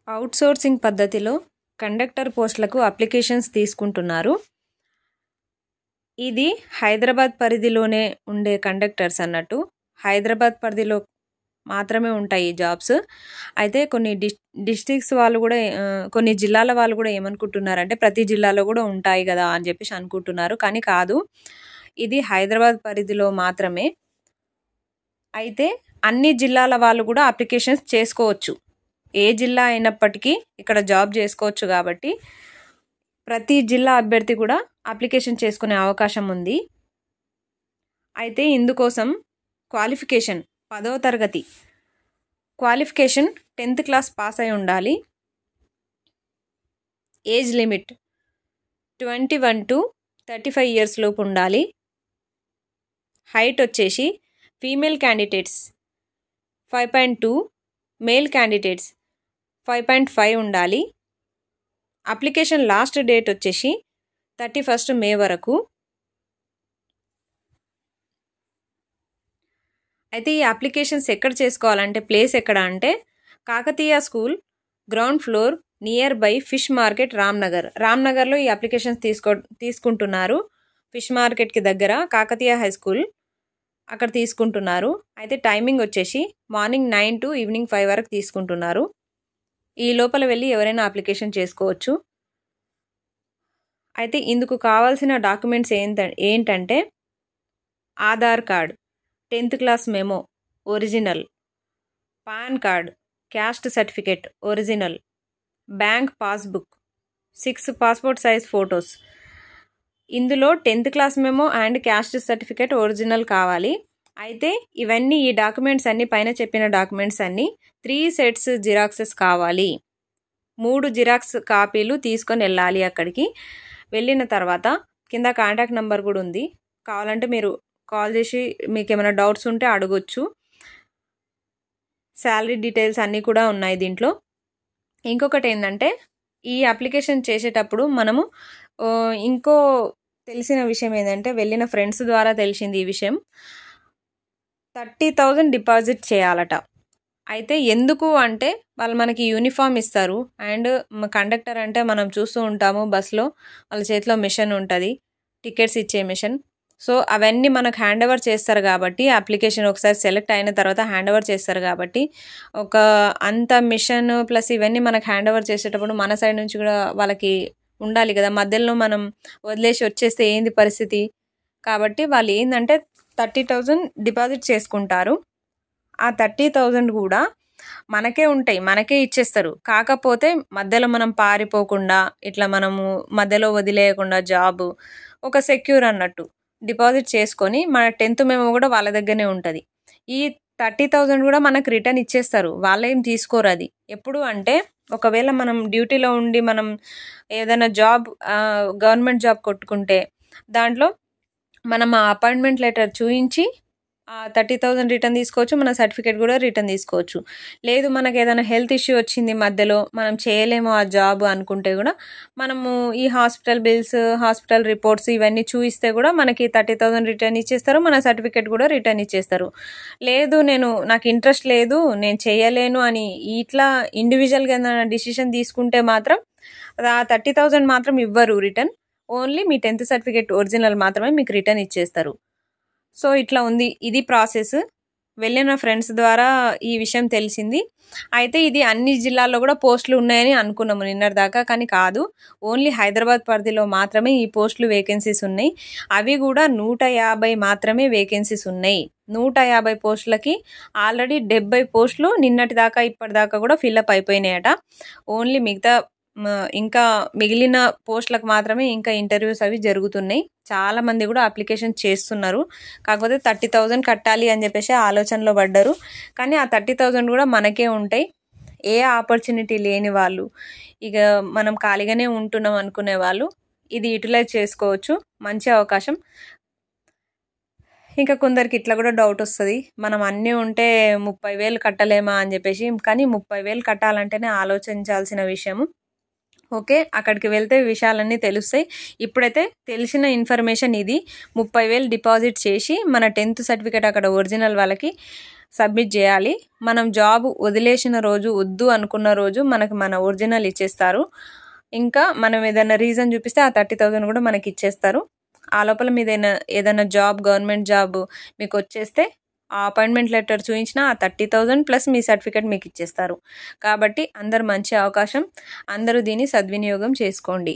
Outsourcing పద్ధతిలో conductor పోస్టులకు applications తీసుకుంటున్నారు. ఇది హైదరాబాద్ పరిధిలోనే ఉండే కండక్టర్స్ అన్నట్టు. హైదరాబాద్ పరిధిలో మాత్రమే ఉంటాయి ఈ జాబ్స్. అయితే కొన్ని డిస్ట్రిక్ట్స్ వాళ్ళు కూడా కొన్ని జిల్లాల వాళ్ళు కూడా ఏమనుకుంటున్నారంటే ప్రతి జిల్లాలో కూడా ఉంటాయి కదా అని చెప్పేసి అనుకుంటున్నారు. కానీ కాదు, ఇది హైదరాబాద్ పరిధిలో మాత్రమే. అయితే అన్ని జిల్లాల వాళ్ళు కూడా అప్లికేషన్స్ చేసుకోవచ్చు. ఏ జిల్లా అయినప్పటికీ ఇక్కడ జాబ్ చేసుకోవచ్చు కాబట్టి ప్రతి జిల్లా అభ్యర్థి కూడా అప్లికేషన్ చేసుకునే అవకాశం ఉంది. అయితే ఇందుకోసం క్వాలిఫికేషన్ 10వ తరగతి క్వాలిఫికేషన్ 10th క్లాస్ పాస్ అయి ఉండాలి. ఏజ్ లిమిట్ 21 to 35 years లోపు ఉండాలి. హైట్ వచ్చేసి ఫీమేల్ క్యాండిడేట్స్ 5.2, మేల్ క్యాండిడేట్స్ 5.5 ఉండాలి. అప్లికేషన్ లాస్ట్ డేట్ వచ్చేసి 31st May వరకు. అయితే ఈ అప్లికేషన్స్ ఎక్కడ చేసుకోవాలంటే ప్లేస్ ఎక్కడ అంటే Kakatiya school ground floor near by fish market రామ్నగర్లో ఈ అప్లికేషన్స్ తీసుకుంటున్నారు. ఫిష్ మార్కెట్కి దగ్గర కాకతీయ హై స్కూల్ అక్కడ తీసుకుంటున్నారు. అయితే టైమింగ్ వచ్చేసి మార్నింగ్ 9 to ఈవినింగ్ 5 వరకు తీసుకుంటున్నారు. ఈ లోపల వెళ్ళి ఎవరైనా అప్లికేషన్ చేసుకోవచ్చు. అయితే ఇందుకు కావాల్సిన డాక్యుమెంట్స్ ఏంటంటే Aadhaar card, 10th class memo original, pan card, caste certificate original, bank passbook, 6 passport size photos. ఇందులో 10th class memo and caste certificate original కావాలి. అయితే ఇవన్నీ ఈ డాక్యుమెంట్స్ అన్నీ పైన చెప్పిన డాక్యుమెంట్స్ అన్నీ 3 sets జిరాక్సెస్ కావాలి. 3 జిరాక్స్ కాపీలు తీసుకొని వెళ్ళాలి. అక్కడికి వెళ్ళిన తర్వాత కింద కాంటాక్ట్ నెంబర్ కూడా ఉంది. కావాలంటే మీరు కాల్ చేసి మీకు ఏమైనా డౌట్స్ ఉంటే అడగొచ్చు. శాలరీ డీటెయిల్స్ అన్నీ కూడా ఉన్నాయి దీంట్లో. ఇంకొకటి ఏంటంటే ఈ అప్లికేషన్ చేసేటప్పుడు మనము ఇంకో తెలిసిన విషయం ఏంటంటే వెళ్ళిన ఫ్రెండ్స్ ద్వారా తెలిసింది ఈ విషయం. 30,000 డిపాజిట్ చేయాలట. అయితే ఎందుకు అంటే వాళ్ళు మనకి యూనిఫామ్ ఇస్తారు. అండ్ కండక్టర్ అంటే మనం చూస్తూ ఉంటాము బస్లో వాళ్ళ చేతిలో మిషన్ ఉంటుంది, టికెట్స్ ఇచ్చే మిషన్. సో అవన్నీ మనకు హ్యాండ్ ఓవర్ చేస్తారు కాబట్టి అప్లికేషన్ ఒకసారి సెలెక్ట్ అయిన తర్వాత హ్యాండ్ ఓవర్ చేస్తారు కాబట్టి ఒక అంత మిషన్ ప్లస్ ఇవన్నీ మనకు హ్యాండ్ ఓవర్ చేసేటప్పుడు మన సైడ్ నుంచి కూడా వాళ్ళకి ఉండాలి కదా. మధ్యలో మనం వదిలేసి వచ్చేస్తే ఏంది పరిస్థితి. కాబట్టి వాళ్ళు ఏంటంటే 30,000 డిపాజిట్ చేసుకుంటారు. ఆ 30,000 కూడా మనకే ఉంటాయి, మనకే ఇచ్చేస్తారు. కాకపోతే మధ్యలో మనం పారిపోకుండా ఇట్లా మనము మధ్యలో వదిలేయకుండా జాబ్ ఒక సెక్యూర్ అన్నట్టు డిపాజిట్ చేసుకొని మన 10th మెమో కూడా వాళ్ళ దగ్గరనే ఉంటుంది. ఈ 30,000 కూడా మనకు రిటర్న్ ఇచ్చేస్తారు. వాళ్ళేం తీసుకోరు. అది ఎప్పుడు అంటే ఒకవేళ మనం డ్యూటీలో ఉండి మనం ఏదైనా జాబ్ గవర్నమెంట్ జాబ్ కొట్టుకుంటే దాంట్లో మనం ఆ అపాయింట్మెంట్ లెటర్ చూపించి ఆ 30,000 రిటర్న్ తీసుకోవచ్చు. మన సర్టిఫికేట్ కూడా రిటర్న్ తీసుకోవచ్చు. లేదు మనకు ఏదైనా హెల్త్ ఇష్యూ వచ్చింది మధ్యలో మనం చేయలేము ఆ జాబ్ అనుకుంటే కూడా మనము ఈ హాస్పిటల్ బిల్స్, హాస్పిటల్ రిపోర్ట్స్ ఇవన్నీ చూపిస్తే కూడా మనకి 30,000 రిటర్న్ ఇచ్చేస్తారు. మన సర్టిఫికేట్ కూడా రిటర్న్ ఇచ్చేస్తారు. లేదు నాకు ఇంట్రెస్ట్ లేదు, నేను చేయలేను అని ఇట్లా ఇండివిజువల్గా ఏదైనా డిసిషన్ తీసుకుంటే మాత్రం ఆ 30,000 మాత్రం ఇవ్వరు రిటర్న్. ఓన్లీ మీ 10th సర్టిఫికేట్ ఒరిజినల్ మాత్రమే మీకు రిటర్న్ ఇచ్చేస్తారు. సో ఇట్లా ఉంది ఇది ప్రాసెస్. వెళ్ళిన ఫ్రెండ్స్ ద్వారా ఈ విషయం తెలిసింది. అయితే ఇది అన్ని జిల్లాల్లో కూడా పోస్టులు ఉన్నాయని అనుకున్నాము నిన్నటి దాకా, కానీ కాదు. ఓన్లీ హైదరాబాద్ పరిధిలో మాత్రమే ఈ పోస్టులు వేకెన్సీస్ ఉన్నాయి. అవి కూడా 150 మాత్రమే వేకెన్సీస్ ఉన్నాయి. 150 పోస్టులకి ఆల్రెడీ 70 పోస్టులు నిన్నటి దాకా ఇప్పటిదాకా కూడా ఫిల్అప్ అయిపోయినాయట. ఓన్లీ ఇంకా మిగిలిన పోస్టులకు మాత్రమే ఇంకా ఇంటర్వ్యూస్ అవి జరుగుతున్నాయి. చాలా మంది కూడా అప్లికేషన్ చేస్తున్నారు. కాకపోతే 30,000 కట్టాలి అని చెప్పేసి ఆలోచనలో పడ్డారు. కానీ ఆ 30,000 కూడా మనకే ఉంటాయి. ఏ ఆపర్చునిటీ లేని వాళ్ళు, ఇక మనం ఖాళీగానే ఉంటున్నాం అనుకునే వాళ్ళు ఇది యూటిలైజ్ చేసుకోవచ్చు. మంచి అవకాశం. ఇంకా కొందరికి ఇట్లా కూడా డౌట్ వస్తుంది, మనం అన్నీ ఉంటే 30,000 కట్టలేమా అని చెప్పేసి. కానీ 30,000 కట్టాలంటేనే ఆలోచించాల్సిన విషయము. ఓకే, అక్కడికి వెళ్తే విషయాలన్నీ తెలుస్తాయి. ఇప్పుడైతే తెలిసిన ఇన్ఫర్మేషన్ ఇది. 30,000 డిపాజిట్ చేసి మన 10th సర్టిఫికేట్ అక్కడ ఒరిజినల్ వాళ్ళకి సబ్మిట్ చేయాలి. మనం జాబ్ వదిలేసిన రోజు, వద్దు అనుకున్న రోజు మనకు మన ఒరిజినల్ ఇచ్చేస్తారు. ఇంకా మనం ఏదైనా రీజన్ చూపిస్తే ఆ 30,000 కూడా మనకి ఇచ్చేస్తారు. ఆ లోపల ఏదైనా జాబ్, గవర్నమెంట్ జాబ్ మీకు వచ్చేస్తే ఆ అపాయింట్మెంట్ లెటర్ చూపించిన ఆ 30,000 ప్లస్ మీ సర్టిఫికేట్ మీకు ఇచ్చేస్తారు. కాబట్టి అందరు మంచి అవకాశం, అందరూ దీన్ని సద్వినియోగం చేసుకోండి.